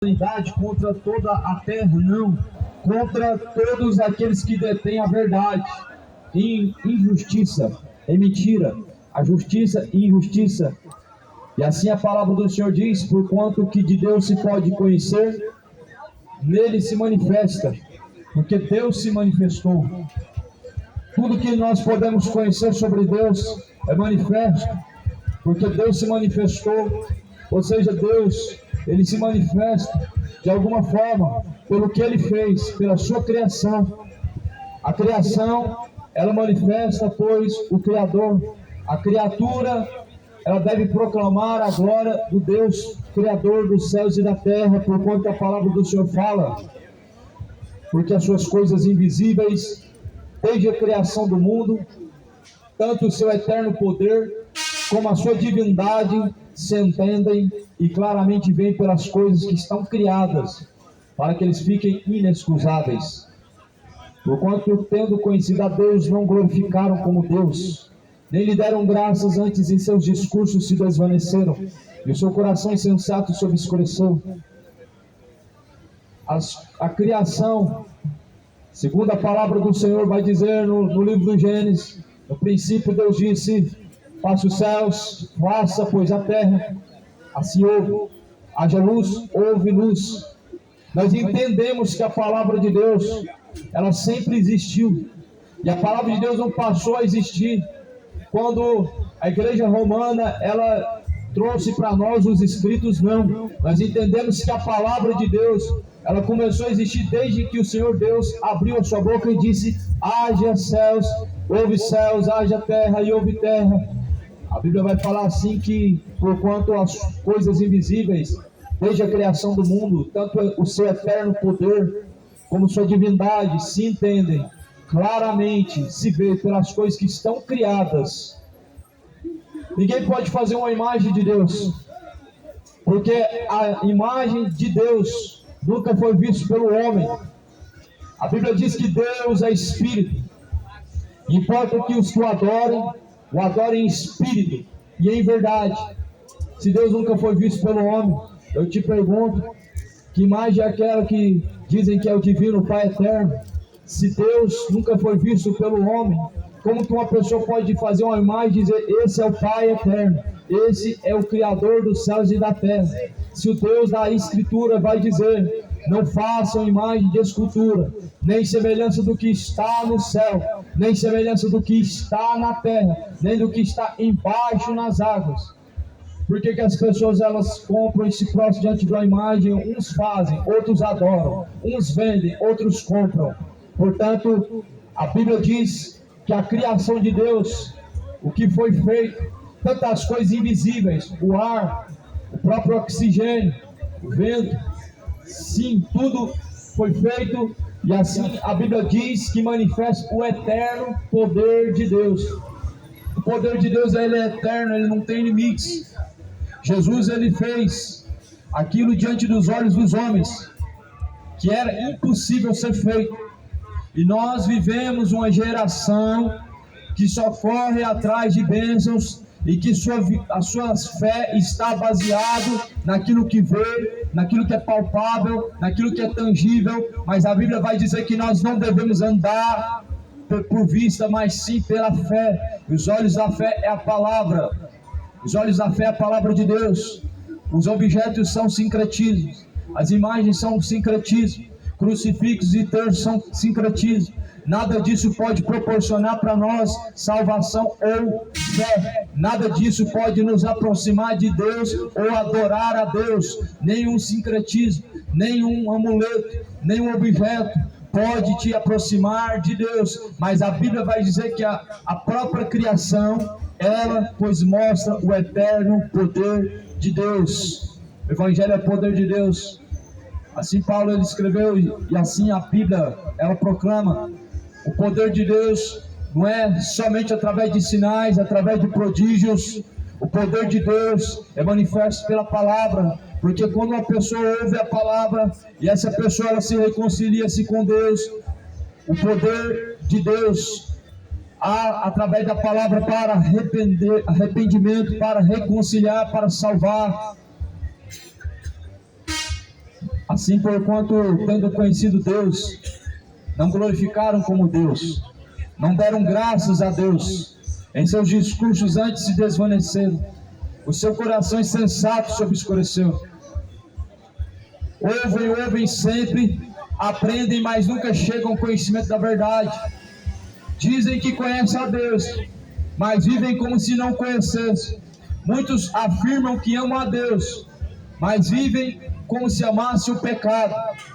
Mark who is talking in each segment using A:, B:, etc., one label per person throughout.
A: humanidade, contra toda a terra, não. Contra todos aqueles que detêm a verdade em injustiça, em mentira, a justiça e injustiça. E assim a palavra do Senhor diz: porquanto que de Deus se pode conhecer, nele se manifesta, porque Deus se manifestou. Tudo que nós podemos conhecer sobre Deus é manifesto, porque Deus se manifestou. Ou seja, Deus, ele se manifesta de alguma forma pelo que ele fez, pela sua criação. A criação, ela manifesta, pois, o Criador. A criatura, ela deve proclamar a glória do Deus Criador dos céus e da terra, porquanto a palavra do Senhor fala, porque as suas coisas invisíveis, desde a criação do mundo, tanto o seu eterno poder, como a sua divindade, se entendem e claramente veem pelas coisas que estão criadas, para que eles fiquem inexcusáveis. Porquanto, tendo conhecido a Deus, não glorificaram como Deus, nem lhe deram graças, antes em seus discursos se desvaneceram, e o seu coração insensato se obscureceu. A criação, segundo a palavra do Senhor, vai dizer no livro do Gênesis: no princípio Deus disse, faça os céus, faça, pois, a terra. Assim houve, haja luz, houve luz. Nós entendemos que a palavra de Deus, ela sempre existiu, e a palavra de Deus não passou a existir quando a igreja romana, ela trouxe para nós os escritos, não. Nós entendemos que a palavra de Deus, ela começou a existir desde que o Senhor Deus abriu a sua boca e disse: haja céus, haja terra e houve terra. A Bíblia vai falar assim que, porquanto as coisas invisíveis, desde a criação do mundo, tanto o seu eterno poder, como sua divindade, se entendem claramente, se vê pelas coisas que estão criadas. Ninguém pode fazer uma imagem de Deus, porque a imagem de Deus nunca foi vista pelo homem. A Bíblia diz que Deus é Espírito. Importa que os que o adorem em espírito e em verdade. Se Deus nunca foi visto pelo homem, eu te pergunto, que imagem é aquela que dizem que é o divino Pai eterno? Se Deus nunca foi visto pelo homem, como que uma pessoa pode fazer uma imagem e dizer: esse é o Pai eterno, esse é o Criador dos céus e da terra? Se o Deus da Escritura vai dizer: não façam imagem de escultura, nem semelhança do que está no céu, nem semelhança do que está na terra, nem do que está embaixo nas águas. Por que as pessoas, elas compram e se prostram diante de uma imagem? Uns fazem, outros adoram, uns vendem, outros compram. Portanto, a Bíblia diz que a criação de Deus, o que foi feito, tantas coisas invisíveis, o ar, o próprio oxigênio, o vento, sim, tudo foi feito, e assim a Bíblia diz que manifesta o eterno poder de Deus. O poder de Deus, ele é eterno, ele não tem limites. Jesus, ele fez aquilo diante dos olhos dos homens que era impossível ser feito, e nós vivemos uma geração que só corre atrás de bênçãos e que a sua fé está baseada naquilo que vê, naquilo que é palpável, naquilo que é tangível. Mas a Bíblia vai dizer que nós não devemos andar por vista, mas sim pela fé. Os olhos da fé é a palavra. Os olhos da fé é a palavra de Deus. Os objetos são sincretismos, as imagens são sincretismo, crucifixos e terços são sincretismo. Nada disso pode proporcionar para nós salvação ou fé. Nada disso pode nos aproximar de Deus ou adorar a Deus. Nenhum sincretismo, nenhum amuleto, nenhum objeto pode te aproximar de Deus. Mas a Bíblia vai dizer que a própria criação, ela, pois, mostra o eterno poder de Deus. O Evangelho é poder de Deus. Assim Paulo, ele escreveu, e assim a Bíblia, ela proclama. O poder de Deus não é somente através de sinais, através de prodígios. O poder de Deus é manifesto pela palavra, porque quando uma pessoa ouve a palavra e essa pessoa, ela se reconcilia-se com Deus, o poder de Deus há através da palavra para arrependimento, para reconciliar, para salvar. Assim, porquanto, tendo conhecido Deus, não glorificaram como Deus, não deram graças a Deus, em seus discursos antes se desvaneceram, o seu coração insensato se obscureceu. Ouvem sempre, aprendem, mas nunca chegam ao conhecimento da verdade. Dizem que conhecem a Deus, mas vivem como se não conhecessem. Muitos afirmam que amam a Deus, mas vivem como se amassem o pecado.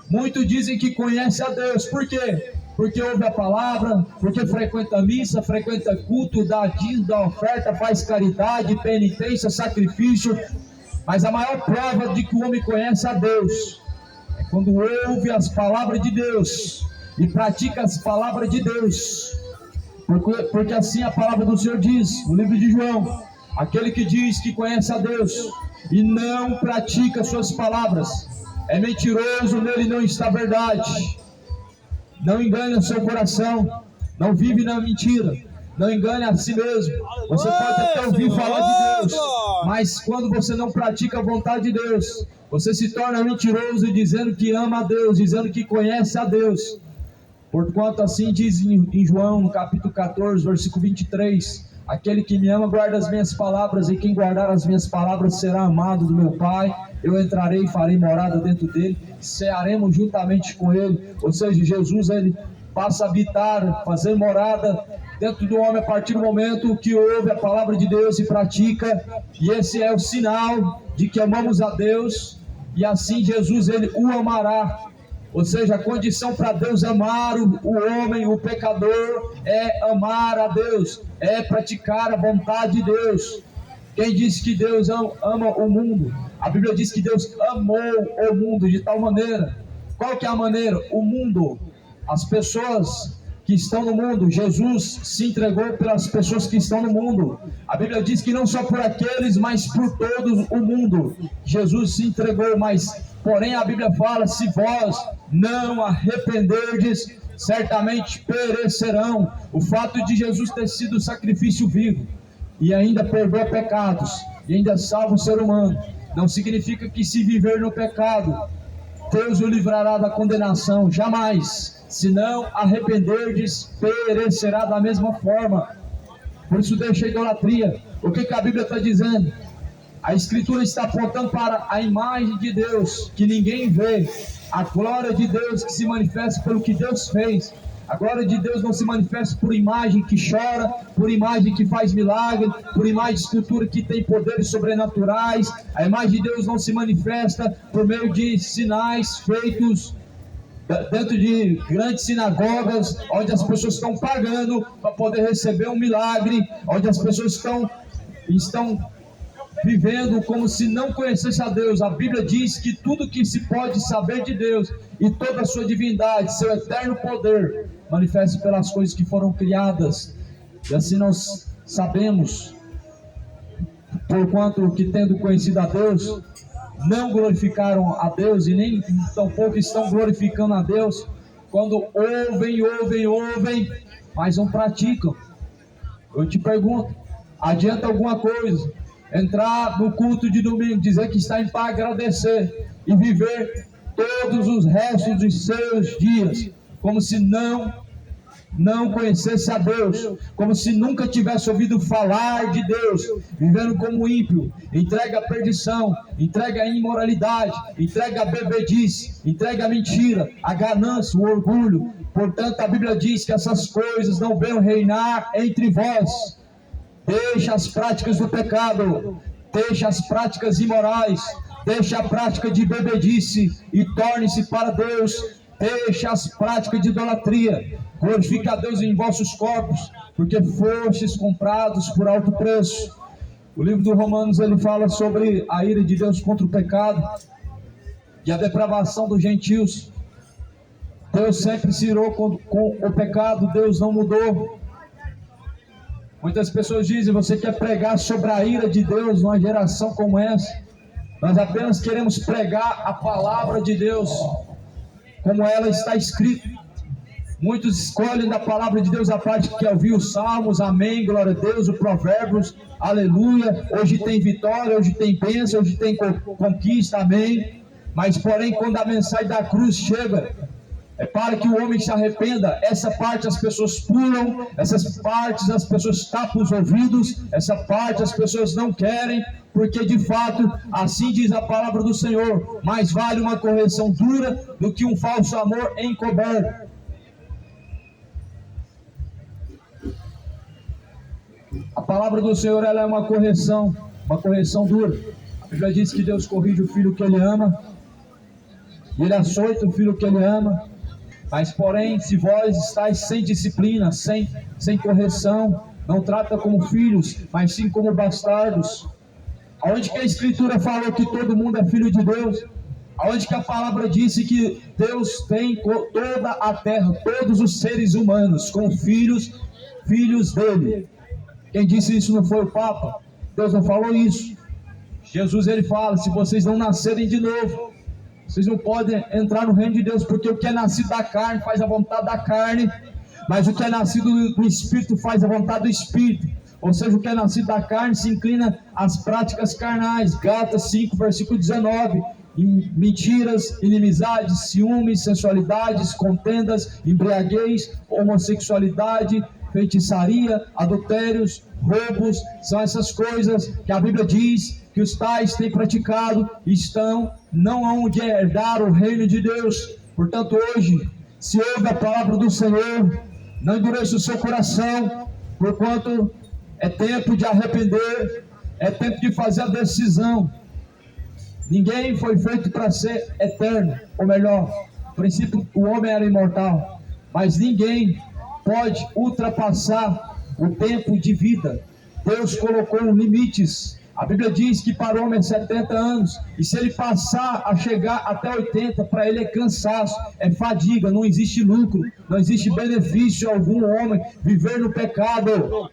A: Muitos dizem que conhecem a Deus. Por quê? Porque ouve a palavra, porque frequenta a missa, frequenta culto, dá dízimo, dá oferta, faz caridade, penitência, sacrifício. Mas a maior prova de que o homem conhece a Deus é quando ouve as palavras de Deus e pratica as palavras de Deus. Porque assim a palavra do Senhor diz, no livro de João: aquele que diz que conhece a Deus e não pratica suas palavras é mentiroso, nele não está a verdade. Não engane o seu coração, não vive na mentira, não engane a si mesmo. Você pode até ouvir falar de Deus, mas quando você não pratica a vontade de Deus, você se torna mentiroso, dizendo que ama a Deus, dizendo que conhece a Deus. Porquanto assim diz em João, no capítulo 14, versículo 23, aquele que me ama guarda as minhas palavras, e quem guardar as minhas palavras será amado do meu Pai. Eu entrarei e farei morada dentro dele, cearemos juntamente com ele. Ou seja, Jesus, ele passa a habitar, fazer morada dentro do homem a partir do momento que ouve a palavra de Deus e pratica. E esse é o sinal de que amamos a Deus, e assim Jesus, ele o amará. Ou seja, a condição para Deus amar o homem, o pecador, é amar a Deus, é praticar a vontade de Deus. Quem disse que Deus ama o mundo? A Bíblia diz que Deus amou o mundo de tal maneira. Qual que é a maneira? O mundo, as pessoas que estão no mundo. Jesus se entregou pelas pessoas que estão no mundo. A Bíblia diz que não só por aqueles, mas por todo o mundo. Jesus se entregou, porém a Bíblia fala: se vós não arrependerdes, certamente perecerão. O fato de Jesus ter sido sacrifício vivo e ainda perdoa pecados e ainda salva o ser humano, não significa que, se viver no pecado, Deus o livrará da condenação. Jamais. Se não arrependerdes, perecerá da mesma forma. Por isso deixa a idolatria. O que a Bíblia está dizendo? A Escritura está apontando para a imagem de Deus, que ninguém vê. A glória de Deus que se manifesta pelo que Deus fez. A glória de Deus não se manifesta por imagem que chora, por imagem que faz milagre, por imagem de escultura que tem poderes sobrenaturais. A imagem de Deus não se manifesta por meio de sinais feitos dentro de grandes sinagogas, onde as pessoas estão pagando para poder receber um milagre, onde as pessoas estão vivendo como se não conhecesse a Deus. A Bíblia diz que tudo que se pode saber de Deus e toda a sua divindade, seu eterno poder, manifesta pelas coisas que foram criadas. E assim nós sabemos, porquanto que, tendo conhecido a Deus, não glorificaram a Deus, e nem tampouco estão glorificando a Deus, quando ouvem, mas não praticam. Eu te pergunto, adianta alguma coisa entrar no culto de domingo, dizer que está em paz, agradecer e viver todos os restos dos seus dias como se não conhecesse a Deus, como se nunca tivesse ouvido falar de Deus, vivendo como ímpio, entrega a perdição, entrega a imoralidade, entrega a bebedice, entrega a mentira, a ganância, o orgulho? Portanto, a Bíblia diz que essas coisas não venham reinar entre vós. Deixa as práticas do pecado, deixa as práticas imorais, deixa a prática de bebedice e torne-se para Deus. Deixa as práticas de idolatria, glorifica a Deus em vossos corpos, porque fostes comprados por alto preço. O livro do Romanos, ele fala sobre a ira de Deus contra o pecado e a depravação dos gentios. Deus sempre se irou com o pecado, Deus não mudou. Muitas pessoas dizem: você quer pregar sobre a ira de Deus numa geração como essa? Nós apenas queremos pregar a palavra de Deus como ela está escrita. Muitos escolhem da palavra de Deus a parte que quer ouvir os salmos, amém, glória a Deus, o provérbios, aleluia, hoje tem vitória, hoje tem bênção, hoje tem conquista, amém. Mas porém, quando a mensagem da cruz chega, é para que o homem se arrependa. Essa parte as pessoas pulam, essas partes as pessoas tapam os ouvidos, essa parte as pessoas não querem, porque de fato, assim diz a palavra do Senhor, mais vale uma correção dura do que um falso amor encoberto. A palavra do Senhor, ela é uma correção dura. A Bíblia diz que Deus corrige o filho que Ele ama, e Ele açoita o filho que Ele ama. Mas porém, se vós estáis sem disciplina, sem correção, não trata como filhos, mas sim como bastardos. Aonde que a Escritura falou que todo mundo é filho de Deus? Aonde que a palavra disse que Deus tem toda a terra, todos os seres humanos, como filhos dele? Quem disse isso não foi o Papa. Deus não falou isso. Jesus, ele fala, se vocês não nascerem de novo, vocês não podem entrar no reino de Deus, porque o que é nascido da carne faz a vontade da carne, mas o que é nascido do Espírito faz a vontade do Espírito. Ou seja, o que é nascido da carne se inclina às práticas carnais. Gálatas 5, versículo 19. Mentiras, inimizades, ciúmes, sensualidades, contendas, embriaguez, homossexualidade, feitiçaria, adultérios, roubos, são essas coisas que a Bíblia diz que os tais têm praticado, não hão de herdar o reino de Deus. Portanto, hoje, se ouve a palavra do Senhor, não endureça o seu coração, porquanto é tempo de arrepender, é tempo de fazer a decisão. Ninguém foi feito para ser eterno, ou melhor, no princípio o homem era imortal, mas ninguém pode ultrapassar o tempo de vida. Deus colocou limites. A Bíblia diz que para o homem é 70 anos, e se ele passar a chegar até 80, para ele é cansaço, é fadiga, não existe lucro, não existe benefício algum homem viver no pecado,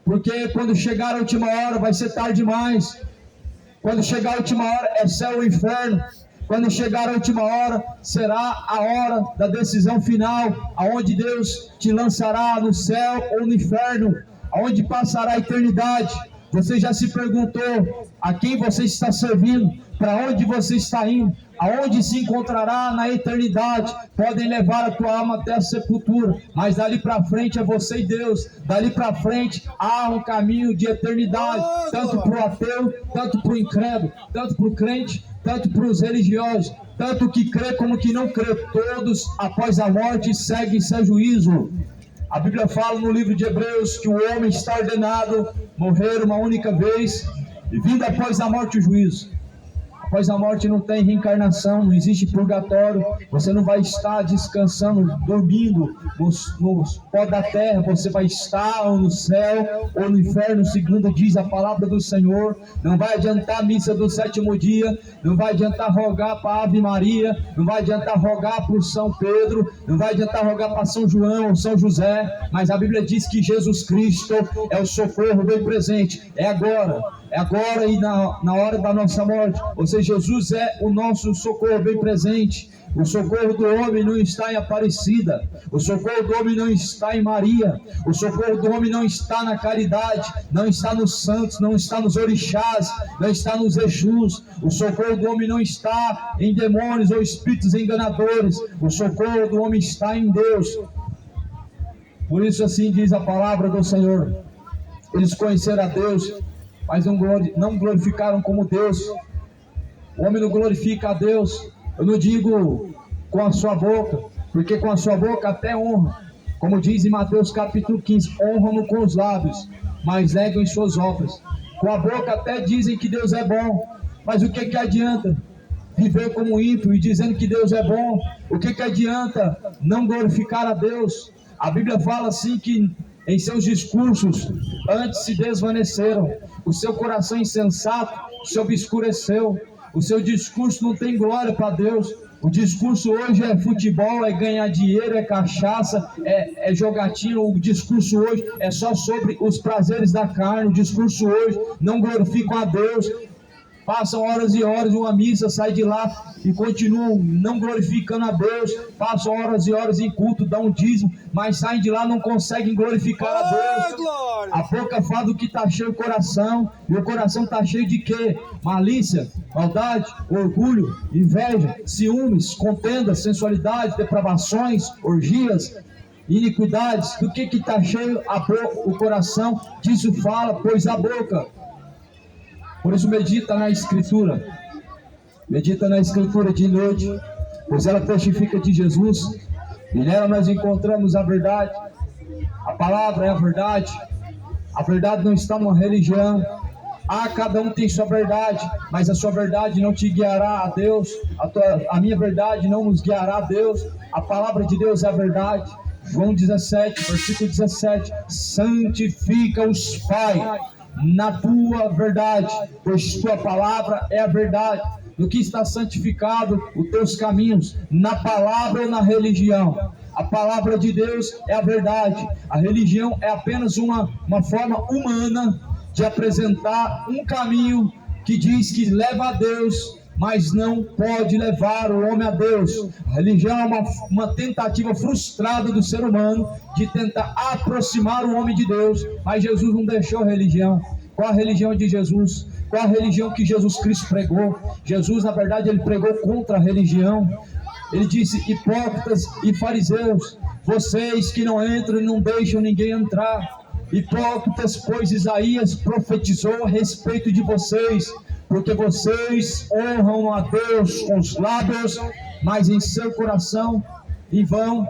A: porque quando chegar a última hora vai ser tarde demais. Quando chegar a última hora é céu ou inferno. Quando chegar a última hora, será a hora da decisão final, aonde Deus te lançará no céu ou no inferno, aonde passará a eternidade. Você já se perguntou a quem você está servindo, para onde você está indo, aonde se encontrará na eternidade? Podem levar a tua alma até a sepultura, mas dali para frente é você e Deus. Dali para frente há um caminho de eternidade, tanto para o ateu, tanto para o incrédulo, tanto para o crente, tanto para os religiosos, tanto que crê como que não crê. Todos após a morte seguem seu juízo. A Bíblia fala no livro de Hebreus que o homem está ordenado morrer uma única vez, e vindo após a morte o juízo. Após a morte não tem reencarnação, não existe purgatório. Você não vai estar descansando, dormindo nos pó da terra. Você vai estar ou no céu ou no inferno, segundo diz a palavra do Senhor. Não vai adiantar a missa do sétimo dia, não vai adiantar rogar para a Ave Maria, não vai adiantar rogar para o São Pedro, não vai adiantar rogar para São João ou São José, mas a Bíblia diz que Jesus Cristo é o socorro bem presente. É agora e na hora da nossa morte. Ou seja, Jesus é o nosso socorro bem presente. O socorro do homem não está em Aparecida, o socorro do homem não está em Maria, o socorro do homem não está na caridade, não está nos santos, não está nos orixás, não está nos exus. O socorro do homem não está em demônios ou espíritos enganadores. O socorro do homem está em Deus. Por isso assim diz a palavra do Senhor: eles conheceram a Deus, mas não glorificaram como Deus. O homem não glorifica a Deus. Eu não digo com a sua boca, porque com a sua boca até honra, como diz em Mateus capítulo 15, honram-no com os lábios, mas negam em suas obras. Com a boca até dizem que Deus é bom, mas o que adianta viver como ímpio e dizendo que Deus é bom? O que adianta não glorificar a Deus? A Bíblia fala assim que em seus discursos antes se desvaneceram, o seu coração insensato se obscureceu. O seu discurso não tem glória para Deus. O discurso hoje é futebol, é ganhar dinheiro, é cachaça, é jogatina. O discurso hoje é só sobre os prazeres da carne. O discurso hoje não glorifica a Deus. passam horas e horas, uma missa, sai de lá e continuam não glorificando a Deus, passam horas e horas em culto, dão um dízimo, mas saem de lá, não conseguem glorificar a Deus. A boca fala do que está cheio o coração, e o coração está cheio de quê? Malícia, maldade, orgulho, inveja, ciúmes, contenda, sensualidade, depravações, orgias, iniquidades. Do que está cheio a boca, o coração? Disso fala, pois a boca. Por isso medita na Escritura, medita na Escritura de noite, pois ela testifica de Jesus, e nela nós encontramos a verdade. A palavra é a verdade não está numa religião. Cada um tem sua verdade, mas a sua verdade não te guiará a Deus, a minha verdade não nos guiará a Deus. A palavra de Deus é a verdade. João 17, versículo 17, santifica-os, Pai, na tua verdade, pois tua palavra é a verdade. No que está santificado os teus caminhos? Na palavra ou na religião? A palavra de Deus é a verdade. A religião é apenas uma forma humana de apresentar um caminho que diz que leva a Deus, mas não pode levar o homem a Deus. A religião é uma tentativa frustrada do ser humano de tentar aproximar o homem de Deus, mas Jesus não deixou a religião. Qual a religião de Jesus? Qual a religião que Jesus Cristo pregou? Jesus, na verdade, ele pregou contra a religião. Ele disse: hipócritas e fariseus, vocês que não entram e não deixam ninguém entrar. Hipócritas, pois Isaías profetizou a respeito de vocês, porque vocês honram a Deus com os lábios, mas em seu coração em vão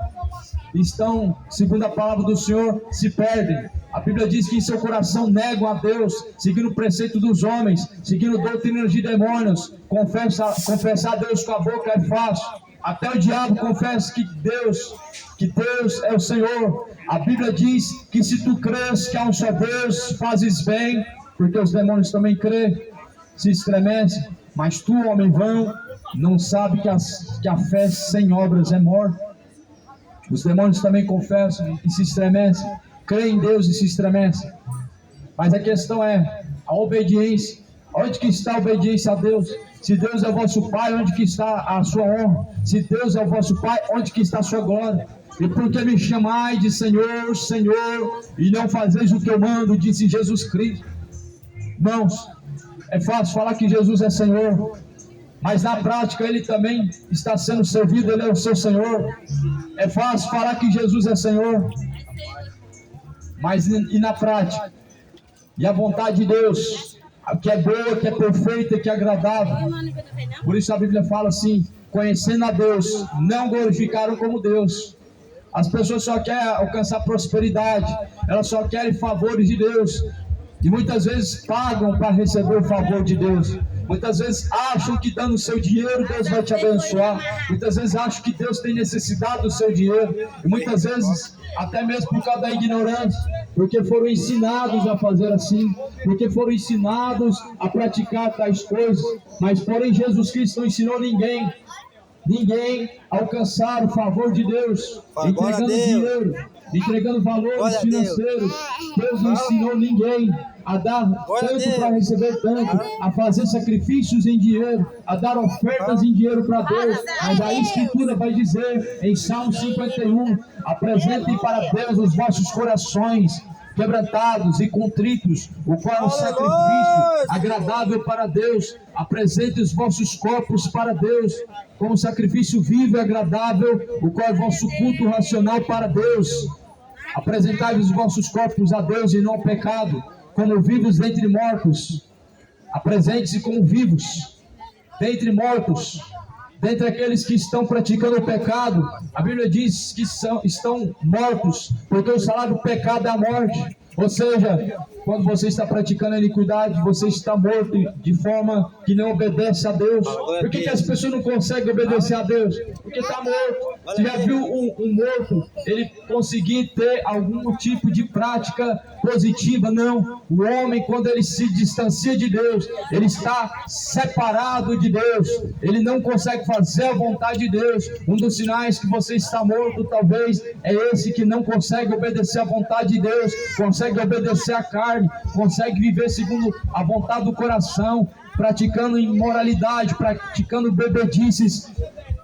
A: estão, segundo a palavra do Senhor, se perdem. A Bíblia diz que em seu coração negam a Deus, seguindo o preceito dos homens, seguindo doutrinas de demônios. Confessar a Deus com a boca é fácil. Até o diabo confessa que Deus é o Senhor. A Bíblia diz que se tu crês que há um só Deus, fazes bem, porque os demônios também crêem, se estremecem. Mas tu, homem vão, não sabe que a fé sem obras é morta. Os demônios também confessam e se estremecem, creem em Deus e se estremecem. Mas a questão é a obediência. Onde que está a obediência a Deus? Se Deus é o vosso Pai, onde que está a sua honra? Se Deus é o vosso Pai, onde que está a sua glória? E por que me chamai de Senhor, Senhor, e não fazeis o que eu mando, disse Jesus Cristo. Irmãos, é fácil falar que Jesus é Senhor, mas na prática Ele também está sendo servido, Ele é o seu Senhor. É fácil falar que Jesus é Senhor, mas e na prática? E a vontade de Deus, que é boa, que é perfeita, que é agradável. Por isso a Bíblia fala assim: conhecendo a Deus, não glorificaram como Deus. As pessoas só querem alcançar prosperidade, elas só querem favores de Deus, e muitas vezes pagam para receber o favor de Deus. Muitas vezes acham que dando o seu dinheiro Deus vai te abençoar. Muitas vezes acham que Deus tem necessidade do seu dinheiro. E muitas vezes, até mesmo por causa da ignorância, porque foram ensinados a fazer assim, porque foram ensinados a praticar tais coisas. Mas porém Jesus Cristo não ensinou ninguém a alcançar o favor de Deus, entregando dinheiro, entregando valores financeiros. Deus não ensinou ninguém a dar tanto para receber tanto, a fazer sacrifícios em dinheiro, a dar ofertas em dinheiro para Deus. Mas a Escritura vai dizer em Salmo 51: apresentem para Deus os vossos corações quebrantados e contritos, o qual é um sacrifício agradável para Deus. Apresente os vossos corpos para Deus como sacrifício vivo e agradável, o qual é vosso culto racional para Deus. Apresentai os vossos corpos a Deus e não ao pecado, como vivos dentre mortos. Apresente-se como vivos dentre mortos, dentre aqueles que estão praticando o pecado. A Bíblia diz que estão mortos, porque o salário do pecado é a morte. Ou seja, quando você está praticando a iniquidade, você está morto de forma que não obedece a Deus. Por que as pessoas não conseguem obedecer a Deus? Porque está morto. Você já viu um morto, ele conseguir ter algum tipo de prática positiva? Não. O homem, quando ele se distancia de Deus, ele está separado de Deus. Ele não consegue fazer a vontade de Deus. Um dos sinais que você está morto, talvez, é esse, que não consegue obedecer a vontade de Deus, consegue obedecer a carne, consegue viver segundo a vontade do coração, praticando imoralidade, praticando bebedices,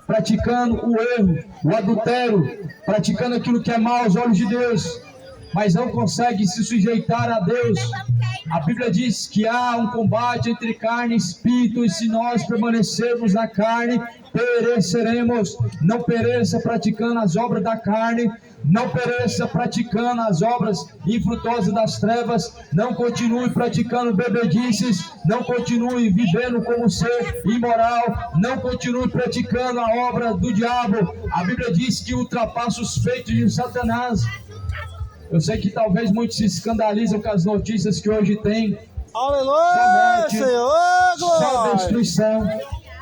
A: praticando o erro, o adultério, praticando aquilo que é mal aos olhos de Deus, mas não consegue se sujeitar a Deus. A Bíblia diz que há um combate entre carne e espírito, e se nós permanecermos na carne, pereceremos. Não pereça praticando as obras da carne, não pereça praticando as obras infrutuosas das trevas, não continue praticando bebedices, não continue vivendo como ser imoral, não continue praticando a obra do diabo. A Bíblia diz que ultrapassa os feitos de Satanás. Eu sei que talvez muitos se escandalizam com as notícias que hoje tem.
B: Aleluia,
A: Só morte,
B: Senhor,
A: só
B: glória.
A: destruição,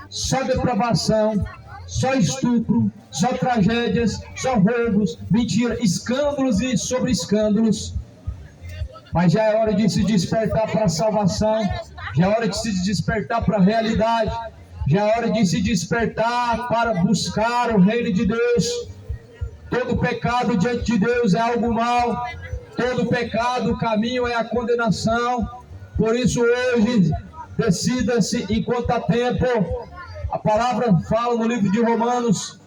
A: só depravação, só estupro, só tragédias, só roubos, mentira, escândalos e sobre escândalos. Mas já é hora de se despertar para a salvação, já é hora de se despertar para a realidade, já é hora de se despertar para buscar o reino de Deus. Todo pecado diante de Deus é algo mal, todo pecado, o caminho é a condenação. Por isso hoje, decida-se enquanto há tempo. A palavra fala no livro de Romanos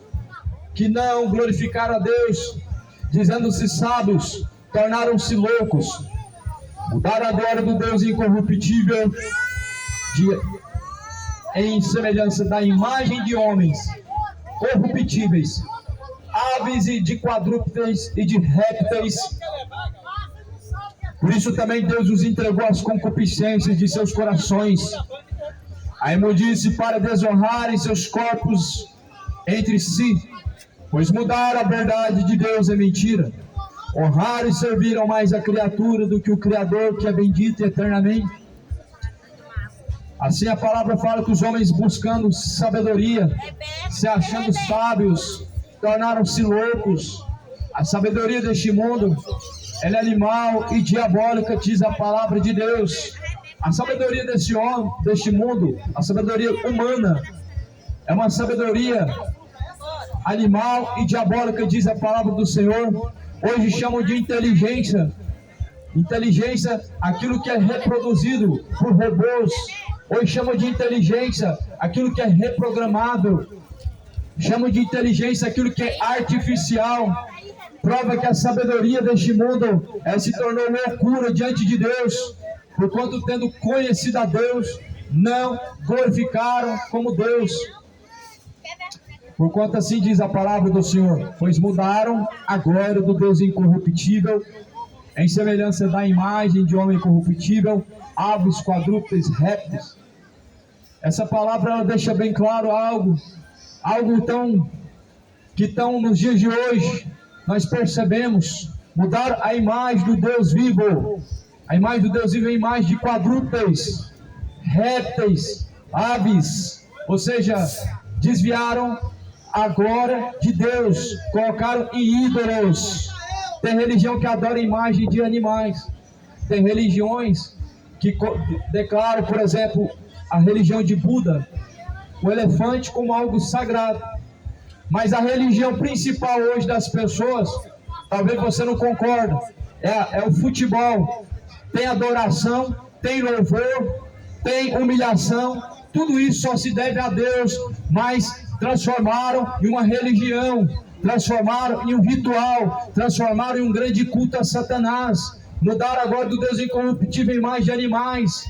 A: que não glorificaram a Deus, dizendo-se sábios, tornaram-se loucos, mudaram a glória do Deus incorruptível em semelhança da imagem de homens corruptíveis, aves e de quadrúpedes e de répteis. Por isso também Deus os entregou às concupiscências de seus corações, a imundície, para desonrarem seus corpos entre si, pois mudaram a verdade de Deus em mentira, honraram e serviram mais a criatura do que o Criador, que é bendito eternamente. Assim a palavra fala que os homens, buscando sabedoria, se achando sábios, tornaram-se loucos. A sabedoria deste mundo, ela é animal e diabólica, diz a palavra de Deus. A sabedoria deste homem, deste mundo, a sabedoria humana, é uma sabedoria animal e diabólica, diz a palavra do Senhor. Hoje chamam de inteligência. Inteligência, aquilo que é reproduzido por robôs. Hoje chamam de inteligência aquilo que é reprogramável. Chamam de inteligência aquilo que é artificial. Prova que a sabedoria deste mundo se tornou loucura diante de Deus, porquanto, tendo conhecido a Deus, não glorificaram como Deus. Porquanto assim diz a palavra do Senhor, pois mudaram a glória do Deus incorruptível, em semelhança da imagem de homem corruptível, aves, quadrúpedes, répteis. Essa palavra ela deixa bem claro algo que nos dias de hoje nós percebemos, mudar a imagem do Deus vivo. A imagem do Deus vivo é a imagem de quadrúpedes, répteis, aves, ou seja, desviaram a glória de Deus, colocaram em ídolos. Tem religião que adora a imagem de animais, tem religiões que declaram, por exemplo, a religião de Buda, o elefante como algo sagrado. Mas a religião principal hoje das pessoas, talvez você não concorda, é o futebol. Tem adoração, tem louvor, tem humilhação, tudo isso só se deve a Deus, mas transformaram em uma religião, transformaram em um ritual, transformaram em um grande culto a Satanás, mudaram agora do Deus incorruptível em imagem de animais,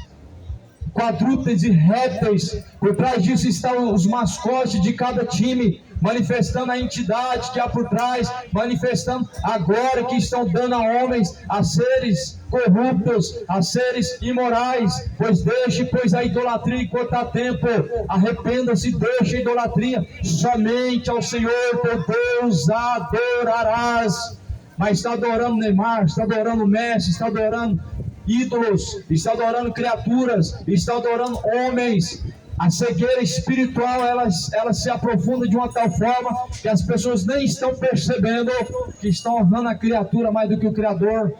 A: quadrúpedes e répteis. Por trás disso estão os mascotes de cada time, manifestando a entidade que há por trás, manifestando a glória que estão dando a homens, a seres corruptos, a seres imorais. Pois a idolatria enquanto há tempo. Arrependa-se, deixa a idolatria. Somente ao Senhor teu Deus adorarás. Mas está adorando Neymar, está adorando Messi, está adorando ídolos, está adorando criaturas, está adorando homens. A cegueira espiritual ela se aprofunda de uma tal forma que as pessoas nem estão percebendo que estão honrando a criatura mais do que o Criador.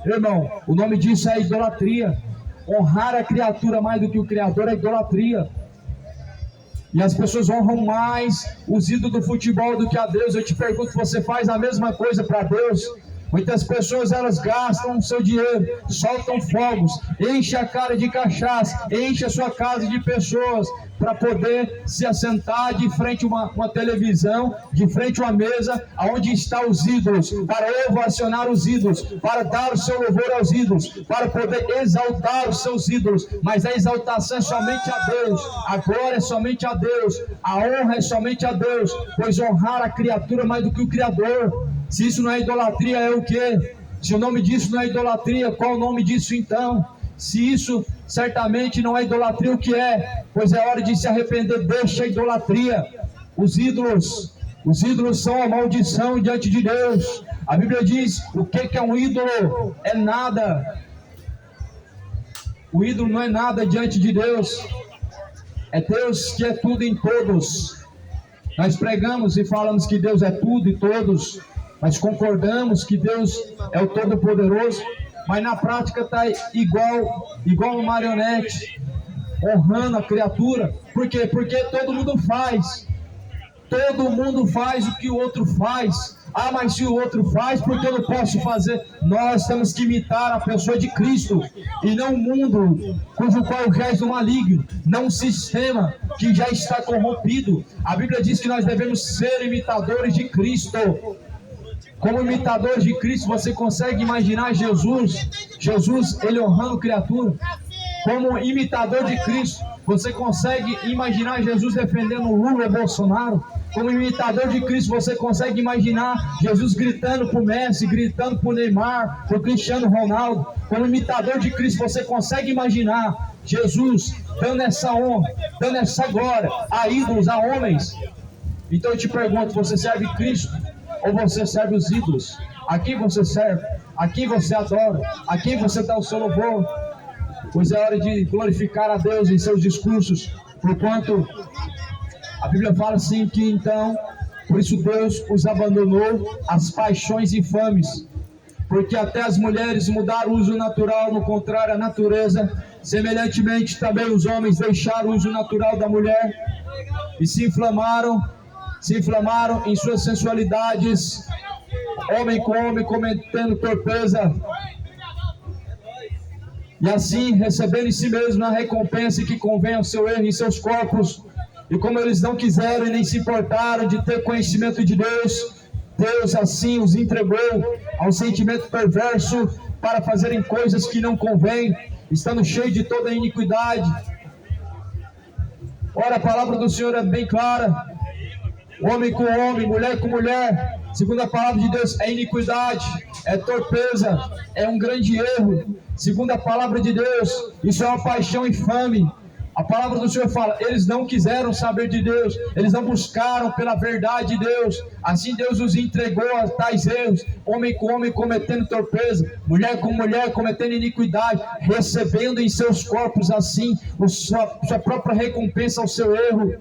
A: Irmão, o nome disso é idolatria. Honrar a criatura mais do que o Criador é idolatria. E as pessoas honram mais os ídolos do futebol do que a Deus. Eu te pergunto, você faz a mesma coisa para Deus? Muitas pessoas, elas gastam o seu dinheiro, soltam fogos, enchem a cara de cachaça, enchem a sua casa de pessoas, para poder se assentar de frente a uma televisão, de frente a uma mesa, onde estão os ídolos, para ovacionar os ídolos, para dar o seu louvor aos ídolos, para poder exaltar os seus ídolos. Mas a exaltação é somente a Deus, a glória é somente a Deus, a honra é somente a Deus, pois honrar a criatura mais do que o Criador. Se isso não é idolatria, é o quê? Se o nome disso não é idolatria, qual o nome disso então? Se isso certamente não é idolatria, o que é? Pois é hora de se arrepender, deixa a idolatria. Os ídolos são uma maldição diante de Deus. A Bíblia diz, o que é um ídolo? É nada. O ídolo não é nada diante de Deus. É Deus que é tudo em todos. Nós pregamos e falamos que Deus é tudo e todos, mas concordamos que Deus é o Todo-Poderoso, mas na prática está igual uma marionete, honrando a criatura. Por quê? Porque todo mundo faz o que o outro faz. Ah, mas se o outro faz, por que eu não posso fazer? Nós temos que imitar a pessoa de Cristo, e não o mundo, cujo qual rege o maligno, não um sistema que já está corrompido. A Bíblia diz que nós devemos ser imitadores de Cristo. Como imitador de Cristo, você consegue imaginar Jesus, ele honrando criatura? Como imitador de Cristo, você consegue imaginar Jesus defendendo Lula e Bolsonaro? Como imitador de Cristo, você consegue imaginar Jesus gritando para o Messi, gritando para o Neymar, para o Cristiano Ronaldo? Como imitador de Cristo, você consegue imaginar Jesus dando essa honra, dando essa glória a ídolos, a homens? Então eu te pergunto, você serve Cristo ou você serve os ídolos? A quem você serve? A quem você adora? A quem você dá o seu louvor? Pois é hora de glorificar a Deus em seus discursos, porquanto a Bíblia fala assim que então, por isso Deus os abandonou às paixões infames, porque até as mulheres mudaram o uso natural, no contrário à natureza, semelhantemente também os homens deixaram o uso natural da mulher e se inflamaram em suas sensualidades, homem com homem cometendo torpeza, e assim recebendo em si mesmo a recompensa que convém ao seu erro em seus corpos. E como eles não quiseram e nem se importaram de ter conhecimento de Deus, Deus assim os entregou ao sentimento perverso para fazerem coisas que não convém, estando cheios de toda a iniquidade. Ora, a palavra do Senhor é bem clara: homem com homem, mulher com mulher, segundo a palavra de Deus, é iniquidade, é torpeza, é um grande erro. Segundo a palavra de Deus, isso é uma paixão infame. A palavra do Senhor fala, eles não quiseram saber de Deus, eles não buscaram pela verdade de Deus, assim Deus os entregou a tais erros, homem com homem cometendo torpeza, mulher com mulher cometendo iniquidade, recebendo em seus corpos assim sua própria recompensa ao seu erro.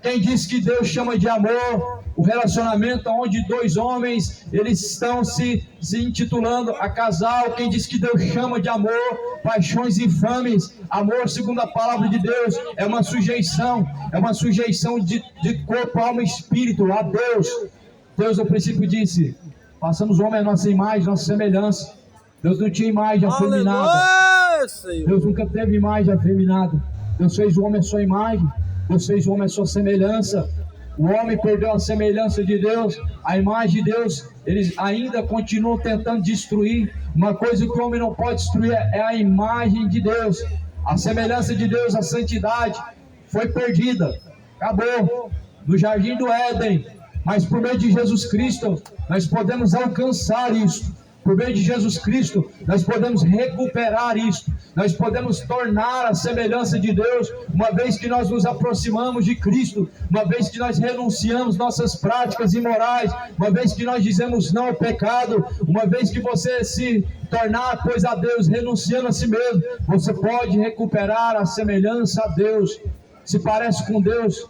A: Quem diz que Deus chama de amor o relacionamento onde dois homens eles estão se intitulando a casal? Quem diz que Deus chama de amor paixões infames? Amor, segundo a palavra de Deus, é uma sujeição de corpo, alma e espírito a Deus. Deus no princípio disse, façamos o homem a nossa imagem, nossa semelhança. Deus não tinha imagem afeminada, Deus nunca teve imagem afeminada. Deus fez o homem a sua imagem, Deus fez o homem a sua semelhança. O homem perdeu a semelhança de Deus, a imagem de Deus, eles ainda continuam tentando destruir. Uma coisa que o homem não pode destruir é a imagem de Deus. A semelhança de Deus, a santidade, foi perdida, acabou no jardim do Éden. Mas por meio de Jesus Cristo, nós podemos alcançar isso. Por meio de Jesus Cristo, nós podemos recuperar isso. Nós podemos tornar a semelhança de Deus, uma vez que nós nos aproximamos de Cristo, uma vez que nós renunciamos nossas práticas imorais, uma vez que nós dizemos não ao pecado, uma vez que você se tornar, pois, a Deus, renunciando a si mesmo, você pode recuperar a semelhança a Deus. Se parece com Deus,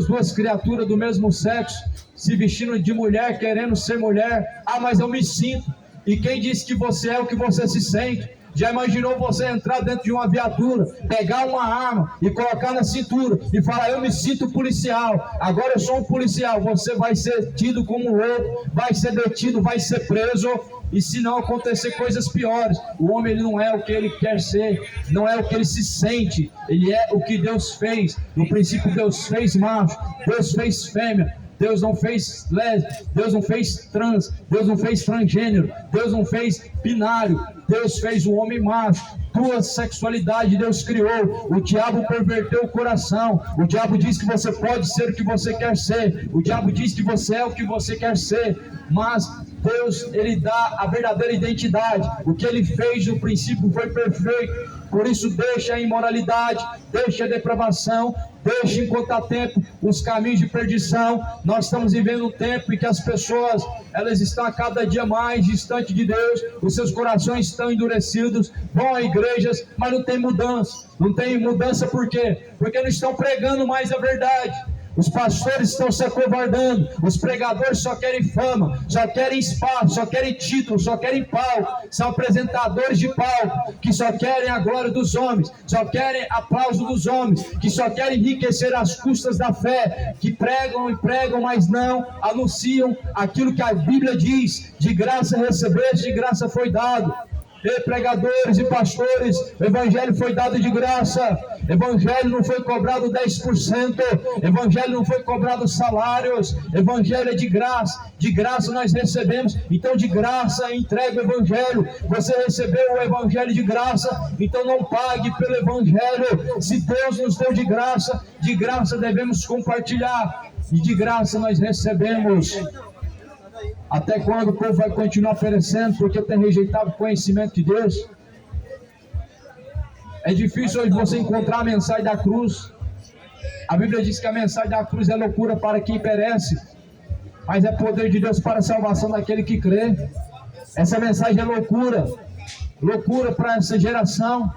A: duas criaturas do mesmo sexo, se vestindo de mulher, querendo ser mulher. Ah, mas eu me sinto. E quem disse que você é o que você se sente? Já imaginou você entrar dentro de uma viatura, pegar uma arma e colocar na cintura e falar: eu me sinto policial, agora eu sou um policial? Você vai ser tido como louco, vai ser detido, vai ser preso, e se não acontecer coisas piores. O homem, ele não é o que ele quer ser, não é o que ele se sente, ele é o que Deus fez. No princípio Deus fez macho, Deus fez fêmea, Deus não fez lésbico, Deus não fez trans, Deus não fez transgênero, Deus não fez binário, Deus fez o homem macho. Duas sexualidades Deus criou. O diabo perverteu o coração. O diabo diz que você pode ser o que você quer ser. O diabo diz que você é o que você quer ser. Mas Deus, ele dá a verdadeira identidade. O que ele fez no princípio foi perfeito. Por isso, deixa a imoralidade, deixa a depravação, deixa, enquanto há tempo, os caminhos de perdição. Nós estamos vivendo um tempo em que as pessoas, elas estão a cada dia mais distante de Deus, os seus corações estão endurecidos, vão a igrejas, mas não tem mudança. Não tem mudança por quê? Porque não estão pregando mais a verdade. Os pastores estão se acovardando, os pregadores só querem fama, só querem espaço, só querem título, só querem palco. São apresentadores de palco, que só querem a glória dos homens, só querem aplauso dos homens, que só querem enriquecer às custas da fé, que pregam e pregam, mas não anunciam aquilo que a Bíblia diz: de graça recebeste, de graça foi dado. E pregadores e pastores, o evangelho foi dado de graça, evangelho não foi cobrado 10%, evangelho não foi cobrado salários, evangelho é de graça nós recebemos. Então de graça entrega o evangelho. Você recebeu o evangelho de graça, então não pague pelo evangelho. Se Deus nos deu de graça devemos compartilhar, e de graça nós recebemos. Até quando o povo vai continuar perecendo porque tem rejeitado o conhecimento de Deus? É difícil hoje você encontrar a mensagem da cruz. A Bíblia diz que a mensagem da cruz é loucura para quem perece, mas é poder de Deus para a salvação daquele que crê. Essa mensagem é loucura para essa geração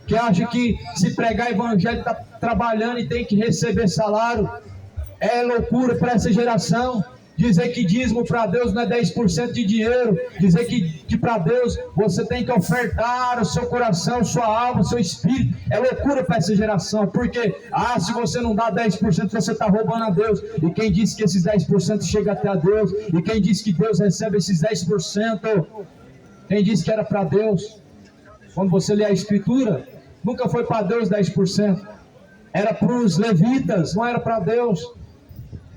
A: que acha que se pregar evangelho está trabalhando e tem que receber salário. É loucura para essa geração. Dizer que dízimo para Deus não é 10% de dinheiro. Dizer que para Deus você tem que ofertar o seu coração, sua alma, o seu espírito. É loucura para essa geração. Porque, se você não dá 10%, você está roubando a Deus. E quem disse que esses 10% chega até a Deus? E quem disse que Deus recebe esses 10%? Quem disse que era para Deus? Quando você lê a Escritura, nunca foi para Deus 10%. Era para os levitas, não era para Deus.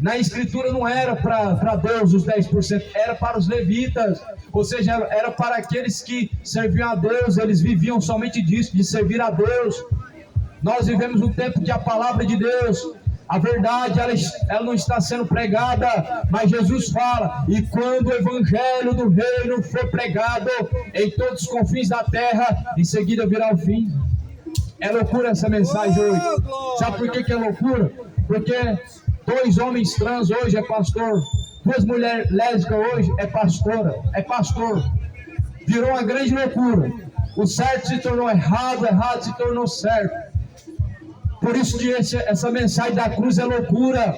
A: Na Escritura não era para Deus os 10%, era para os levitas, ou seja, era para aqueles que serviam a Deus. Eles viviam somente disso, de servir a Deus. Nós vivemos um tempo que a palavra de Deus, a verdade, ela não está sendo pregada, mas Jesus fala: e quando o evangelho do reino for pregado em todos os confins da terra, em seguida virá o fim. É loucura essa mensagem hoje. Sabe por que é loucura? Porque 2 homens trans hoje é pastor, 2 mulheres lésbicas hoje é pastor. Virou uma grande loucura. O certo se tornou errado, o errado se tornou certo. Por isso que essa mensagem da cruz é loucura.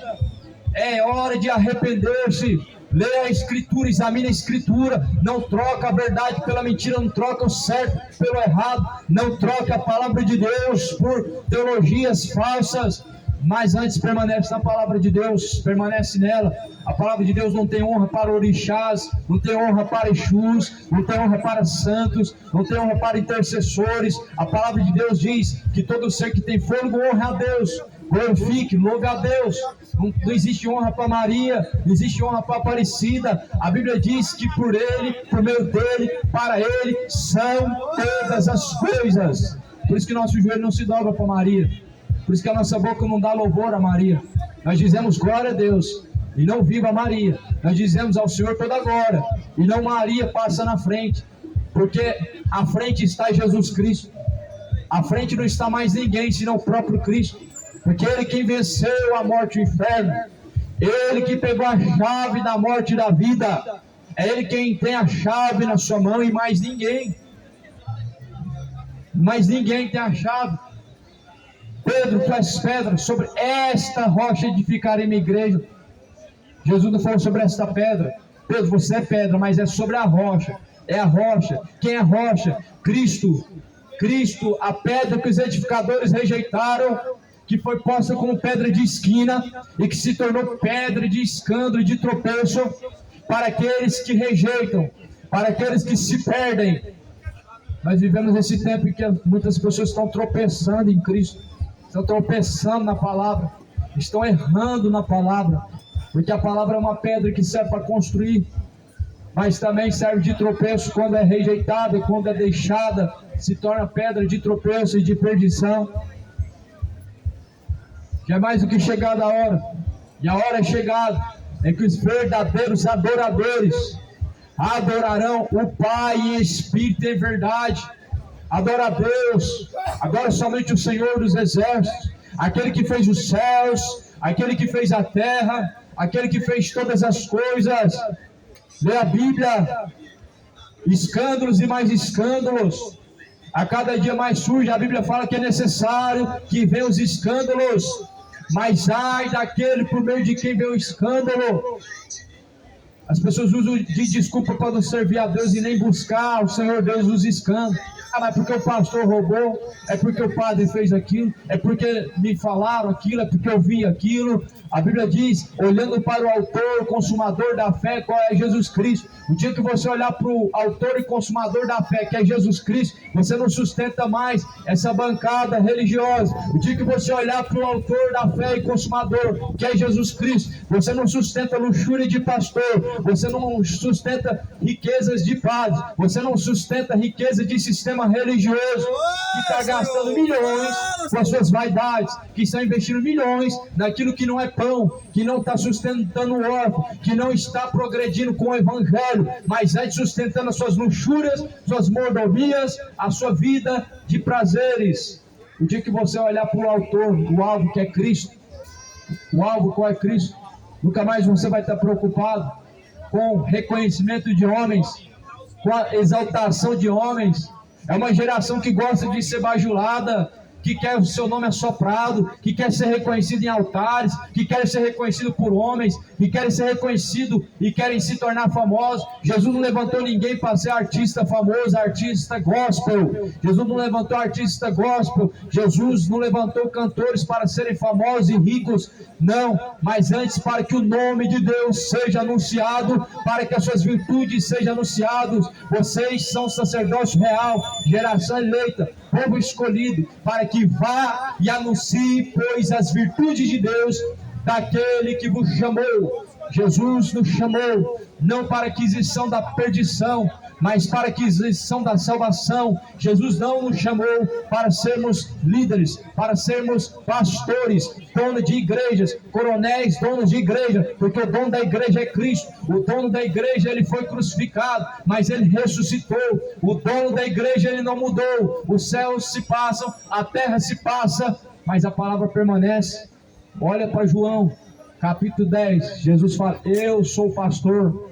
A: É hora de arrepender-se. Leia a Escritura, examine a Escritura. Não troca a verdade pela mentira, não troca o certo pelo errado, não troca a palavra de Deus por teologias falsas. Mas antes permanece na palavra de Deus, permanece nela. A palavra de Deus não tem honra para orixás, não tem honra para exus, não tem honra para santos, não tem honra para intercessores. A palavra de Deus diz que todo ser que tem fôlego honra a Deus, glorifique, louve a Deus. Não existe honra para Maria, não existe honra para Aparecida. A Bíblia diz que por Ele, por meio dEle, para Ele são todas as coisas. Por isso que nosso joelho não se dobra para Maria. Por isso que a nossa boca não dá louvor a Maria. Nós dizemos glória a Deus e não viva Maria. Nós dizemos ao Senhor toda glória e não Maria passa na frente. Porque à frente está Jesus Cristo. À frente não está mais ninguém senão o próprio Cristo. Porque Ele quem venceu a morte e o inferno. Ele que pegou a chave da morte e da vida. É Ele quem tem a chave na sua mão e mais ninguém. Mais ninguém tem a chave. Pedro, tu és pedra, sobre esta rocha edificarei minha igreja. Jesus não falou sobre esta pedra. Pedro, você é pedra, mas é sobre a rocha. é a rocha. Quem é a rocha? Cristo. Cristo, a pedra que os edificadores rejeitaram, que foi posta como pedra de esquina e que se tornou pedra de escândalo e de tropeço para aqueles que rejeitam, para aqueles que se perdem. Nós vivemos esse tempo em que muitas pessoas estão tropeçando em Cristo, estão tropeçando na palavra, estão errando na palavra, porque a palavra é uma pedra que serve para construir, mas também serve de tropeço quando é rejeitada, quando é deixada, se torna pedra de tropeço e de perdição. Já é mais do que chegada a hora, e a hora é chegada, em que os verdadeiros adoradores adorarão o Pai em espírito e em verdade. Adora a Deus, adora somente o Senhor dos Exércitos, aquele que fez os céus, aquele que fez a terra, aquele que fez todas as coisas. Lê a Bíblia, escândalos e mais escândalos, a cada dia mais surge. A Bíblia fala que é necessário que venham os escândalos, mas ai daquele por meio de quem vem o escândalo. As pessoas usam de desculpa para não servir a Deus e nem buscar o Senhor Deus os escândalos. Ah, mas porque o pastor roubou, é porque o padre fez aquilo, é porque me falaram aquilo, é porque eu vi aquilo. A Bíblia diz, olhando para o autor, o consumador da fé, qual é Jesus Cristo. O dia que você olhar para o autor e consumador da fé, que é Jesus Cristo, você não sustenta mais essa bancada religiosa. O dia que você olhar para o autor da fé e consumador, que é Jesus Cristo, você não sustenta luxúria de pastor, você não sustenta riquezas de padres, você não sustenta riqueza de sistema religioso, que está gastando milhões com as suas vaidades, que está investindo milhões naquilo que não é pão, que não está sustentando o órfão, que não está progredindo com o evangelho, mas é sustentando as suas luxúrias, suas mordomias, a sua vida de prazeres. O dia que você olhar para o autor, o alvo que é Cristo, o alvo qual é Cristo, nunca mais você vai estar preocupado com reconhecimento de homens, com a exaltação de homens. É uma geração que gosta de ser bajulada, que quer o seu nome assoprado, que quer ser reconhecido em altares, que quer ser reconhecido por homens, que querem ser reconhecidos e querem se tornar famosos. Jesus não levantou ninguém para ser artista famoso, artista gospel. Jesus não levantou artista gospel. Jesus não levantou cantores para serem famosos e ricos, não, mas antes para que o nome de Deus seja anunciado, para que as suas virtudes sejam anunciadas. Vocês são sacerdócio real, geração eleita, povo escolhido, para que vá e anuncie, pois, as virtudes de Deus, daquele que vos chamou. Jesus nos chamou, não para a aquisição da perdição, mas para a aquisição da salvação. Jesus não nos chamou para sermos líderes, para sermos pastores, donos de igrejas, coronéis, donos de igreja, porque o dono da igreja é Cristo. O dono da igreja, ele foi crucificado, mas ele ressuscitou. O dono da igreja, ele não mudou. Os céus se passam, a terra se passa, mas a palavra permanece. Olha para João, capítulo 10, Jesus fala, eu sou o pastor,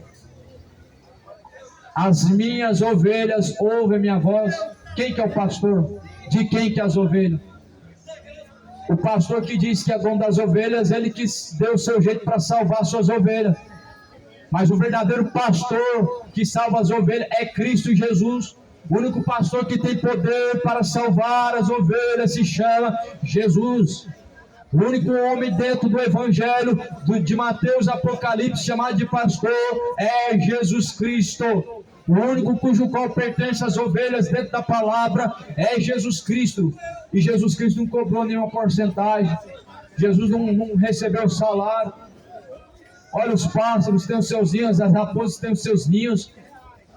A: as minhas ovelhas ouvem a minha voz. Quem que é o pastor? De quem que é as ovelhas? O pastor que diz que é dono das ovelhas, ele que deu o seu jeito para salvar suas ovelhas. Mas o verdadeiro pastor que salva as ovelhas é Cristo Jesus. O único pastor que tem poder para salvar as ovelhas se chama Jesus. O único homem dentro do evangelho de Mateus, Apocalipse, chamado de pastor, é Jesus Cristo. O único cujo qual pertence às ovelhas dentro da palavra é Jesus Cristo. E Jesus Cristo não cobrou nenhuma porcentagem. Jesus não recebeu salário. Olha, os pássaros têm os seus ninhos, as raposas têm os seus ninhos,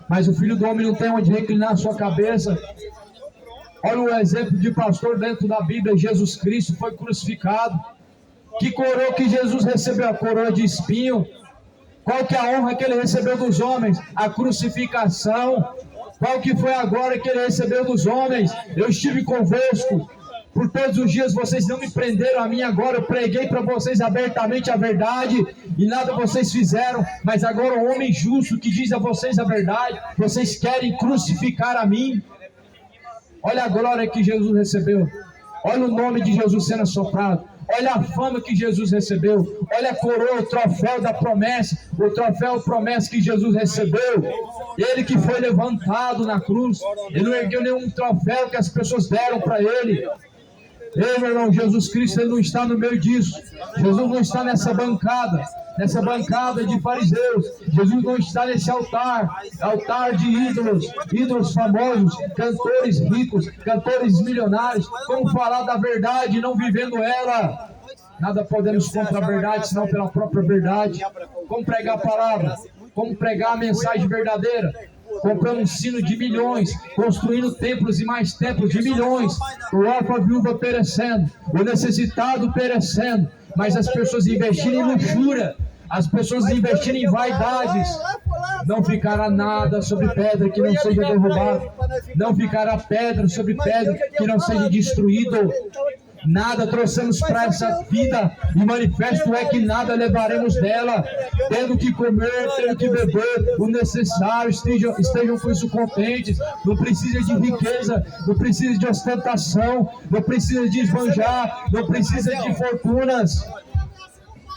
A: mas o Filho do Homem não tem onde reclinar a sua cabeça. Olha o exemplo de pastor dentro da Bíblia. Jesus Cristo foi crucificado. Que coroa que Jesus recebeu? A coroa de espinho. Qual que é a honra que ele recebeu dos homens? A crucificação. Qual que foi a glória que ele recebeu dos homens? Eu estive convosco por todos os dias, vocês não me prenderam a mim. Agora eu preguei para vocês abertamente a verdade e nada vocês fizeram, mas agora o homem justo que diz a vocês a verdade, vocês querem crucificar a mim. Olha a glória que Jesus recebeu. Olha o nome de Jesus sendo assoprado. olha a fama que Jesus recebeu, olha a coroa, o troféu da promessa, o troféu promessa que Jesus recebeu. Ele que foi levantado na cruz, ele não ergueu nenhum troféu que as pessoas deram para ele. Ei, meu irmão, Jesus Cristo, ele não está no meio disso. Jesus não está nessa bancada de fariseus. Jesus não está nesse altar de ídolos famosos, cantores ricos, cantores milionários. Como falar da verdade não vivendo ela? Nada podemos contra a verdade, senão pela própria verdade. Como pregar a palavra? Como pregar a mensagem verdadeira? Comprando um sino de milhões, construindo templos e mais templos de milhões, o órfão, a viúva perecendo, o necessitado perecendo, mas as pessoas investindo em luxúria, as pessoas investindo em vaidades. Não ficará nada sobre pedra que não seja derrubado, não ficará pedra sobre pedra que não seja destruído. Nada trouxemos para essa vida, e manifesto é que nada levaremos dela, tendo que comer, tendo que beber, o necessário, estejam com isso contentes. Não precisa de riqueza, não precisa de ostentação, não precisa de esbanjar, não precisa de fortunas.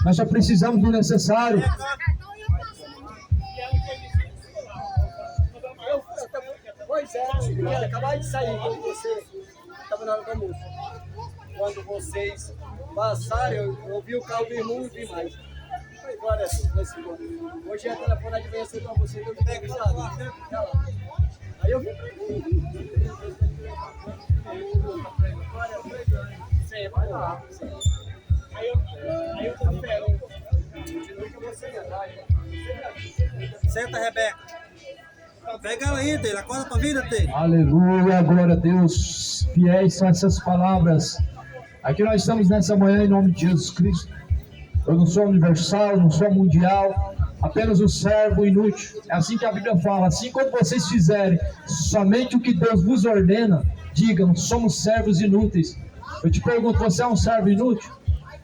A: Nós só precisamos do necessário.
B: Pois é, acabar de sair quando você estava na hora do almoço. Quando vocês passaram, eu ouvi o carro do irmão e vi mais. Foi glória a Deus nesse mundo. Hoje é a telefone de vencer para você, eu pego lá. Aí eu vim para mim. Vai lá. Aí eu tô esperando. Continua que você andar. Senta, Rebeca. Pega ela aí, Tê. Acorda pra vida, Tê.
A: Aleluia, glória a Deus. Fiéis são essas palavras. Aqui nós estamos nessa manhã em nome de Jesus Cristo. Eu não sou universal, não sou mundial, apenas um servo inútil. É assim que a Bíblia fala. Assim como vocês fizerem somente o que Deus vos ordena, digam, somos servos inúteis. Eu te pergunto, você é um servo inútil?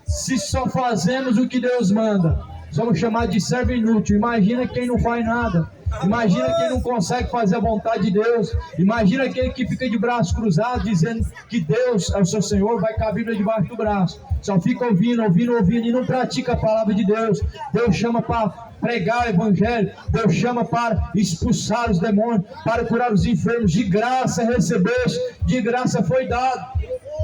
A: Se só fazemos o que Deus manda, somos chamados de servo inútil. Imagina quem não faz nada. Imagina quem não consegue fazer a vontade de Deus. Imagina aquele que fica de braços cruzados dizendo que Deus é o seu Senhor, vai com a Bíblia debaixo do braço, só fica ouvindo e não pratica a palavra de Deus. Deus chama para pregar o evangelho, Deus chama para expulsar os demônios, para curar os enfermos. De graça recebeste, de graça foi dado.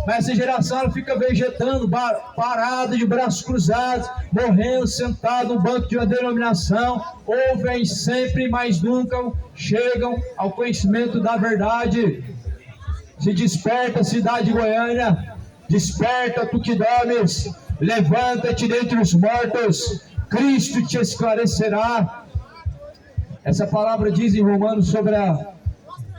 A: Mas essa geração ela fica vegetando, parada de braços cruzados, morrendo, sentado no banco de uma denominação, ouvem sempre, mas nunca chegam ao conhecimento da verdade. Se desperta, cidade de Goiânia, desperta, tu que dormes, levanta-te dentre os mortos, Cristo te esclarecerá. Essa palavra diz em Romanos sobre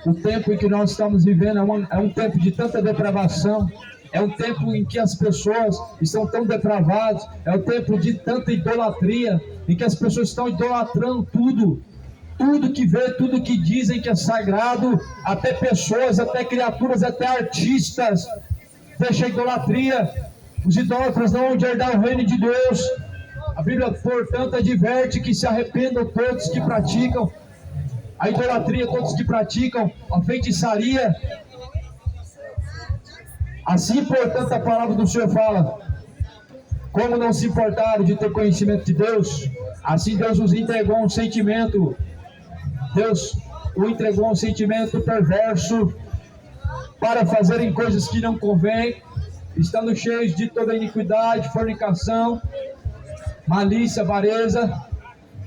A: o tempo em que nós estamos vivendo. É um tempo de tanta depravação, é um tempo em que as pessoas estão tão depravadas, é um tempo de tanta idolatria, em que as pessoas estão idolatrando tudo que vê, tudo que dizem que é sagrado, até pessoas, até criaturas, até artistas. Deixa a idolatria. Os idólatras não vão herdar o reino de Deus. A Bíblia, portanto, adverte que se arrependam todos que praticam a idolatria, todos que praticam a feitiçaria. Assim, portanto, a palavra do Senhor fala: como não se importaram de ter conhecimento de Deus, assim Deus os entregou um sentimento. Deus o entregou um sentimento perverso para fazerem coisas que não convém, estando cheios de toda iniquidade, fornicação, malícia, avareza,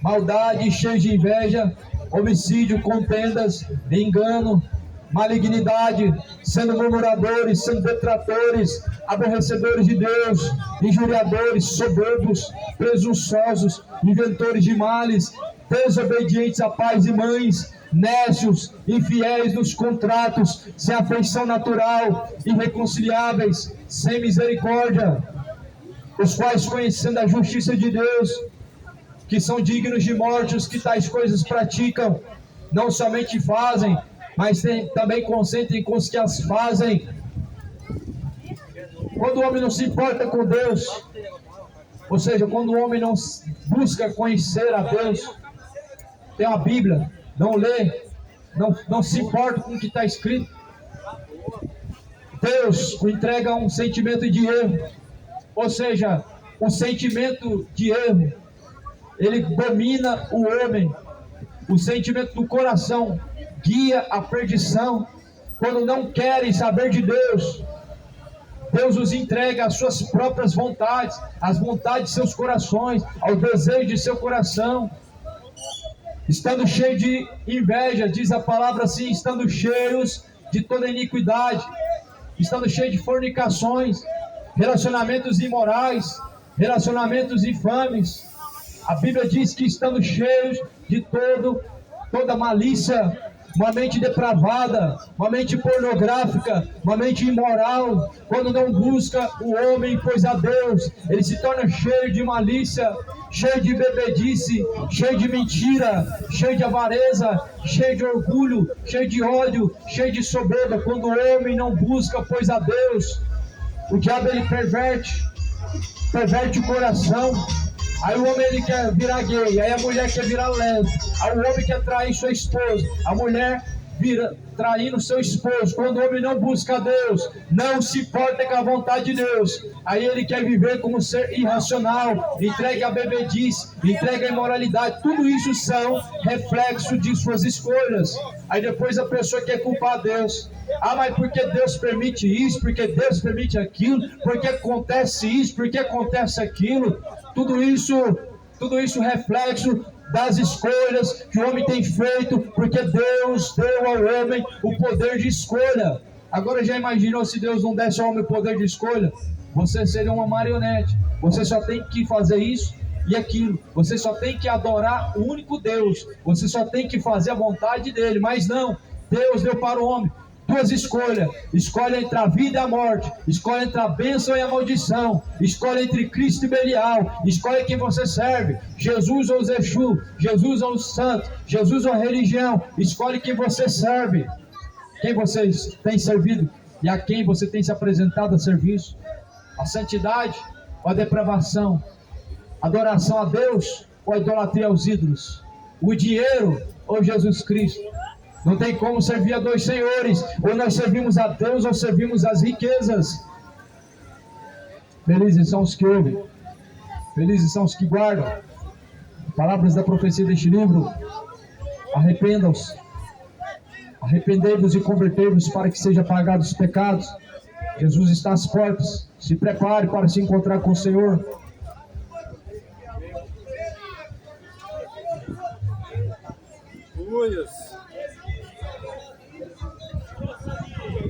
A: maldade, cheios de inveja, homicídio, contendas, engano, malignidade, sendo murmuradores, sendo detratores, aborrecedores de Deus, injuriadores, soberbos, presunçosos, inventores de males, desobedientes a pais e mães, nécios, infiéis nos contratos, sem afeição natural, irreconciliáveis, sem misericórdia, os quais, conhecendo a justiça de Deus, que são dignos de morte os que tais coisas praticam, não somente fazem, mas também consentem com os que as fazem. Quando o homem não se importa com Deus, ou seja, quando o homem não busca conhecer a Deus, tem a Bíblia, não lê, não se importa com o que está escrito, Deus o entrega um sentimento de erro. Ou seja, o sentimento de erro, ele domina o homem. O sentimento do coração guia a perdição. Quando não querem saber de Deus, Deus os entrega às suas próprias vontades, às vontades de seus corações, ao desejo de seu coração. Estando cheio de inveja, diz a palavra assim, estando cheios de toda iniquidade, estando cheio de fornicações, relacionamentos imorais, relacionamentos infames. A Bíblia diz que estando cheios de toda malícia, uma mente depravada, uma mente pornográfica, uma mente imoral. Quando não busca o homem, pois a Deus, ele se torna cheio de malícia, cheio de bebedice, cheio de mentira, cheio de avareza, cheio de orgulho, cheio de ódio, cheio de soberba. Quando o homem não busca, pois a Deus, o diabo ele perverte o coração. Aí o homem ele quer virar gay, aí a mulher quer virar lésbica, aí o homem quer trair sua esposa, a mulher vira traindo seu esposo. Quando o homem não busca Deus, não se importa com a vontade de Deus, aí ele quer viver como um ser irracional, entregue a bebedice, entregue a imoralidade. Tudo isso são reflexos de suas escolhas. Aí depois a pessoa quer culpar Deus. Ah, mas por que Deus permite isso? Por que Deus permite aquilo? Por que acontece isso? Por que acontece aquilo? Tudo isso reflexo das escolhas que o homem tem feito, porque Deus deu ao homem o poder de escolha. Agora já imaginou se Deus não desse ao homem o poder de escolha? Você seria uma marionete. Você só tem que fazer isso e aquilo. Você só tem que adorar o único Deus. Você só tem que fazer a vontade dele. Mas não, Deus deu para o homem duas escolhas. Escolhe entre a vida e a morte. Escolhe entre a bênção e a maldição. Escolhe entre Cristo e Belial. Escolhe quem você serve, Jesus ou Exu, Jesus ou santo, Jesus ou religião. Escolhe quem você serve, quem você tem servido e a quem você tem se apresentado a serviço. A santidade ou a depravação, adoração a Deus ou a idolatria aos ídolos, o dinheiro ou Jesus Cristo. Não tem como servir a dois senhores. Ou nós servimos a Deus ou servimos as riquezas. Felizes são os que ouvem, felizes são os que guardam palavras da profecia deste livro. Arrependam-se, arrependei-vos e convertei-vos para que sejam apagados os pecados. Jesus está às portas. Se prepare para se encontrar com o Senhor.
B: Aleluia.